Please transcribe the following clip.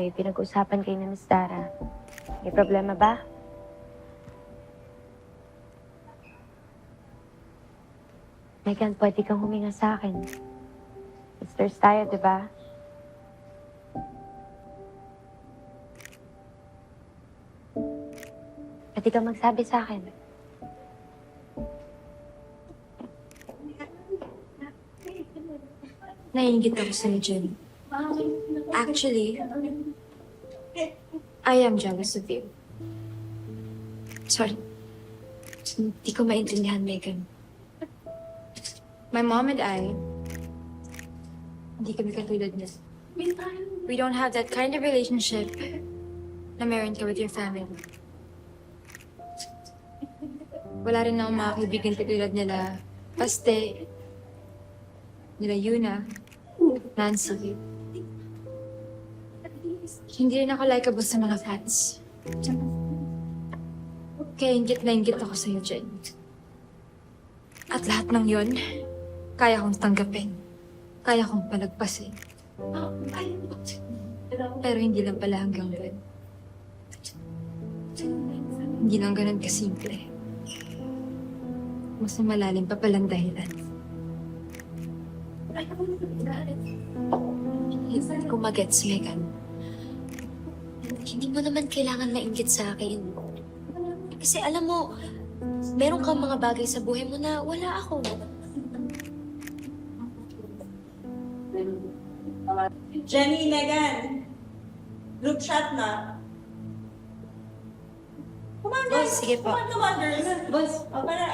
may pinag-usapan kayo ni Miss Dara. May problema ba? Megan, pwede kang huminga sa akin. Sisters tayo, di ba? Pwede kang magsabi sa akin. Naiingit ako sa'yo, Jen. Actually, I am jealous of you. Sorry. Hindi ko maintindihan, Megan. My mom and I, hindi kami katulad niya. We don't have that kind of relationship na meron ka with your family. Wala rin akong mga kaibigan katulad nila Paste, nila Yuna, Nancy. Hindi rin ako likeable sa mga fans. Kaya ingit ako sa'yo, Jen. At lahat ng yon, kaya kong tanggapin. Kaya kong palagpasin. Pero hindi lang pala hanggang doon. Hindi lang ganun kasimple. Mas malalim pa palang dahilan. Hindi ko magets, Megan. Hindi mo naman kailangan mainggit sa akin. Kasi alam mo, meron kang mga bagay sa buhay mo na wala ako. Jenny, Megan. Group chat na. Come on, guys. Sige po. Come on, girls. Boys, para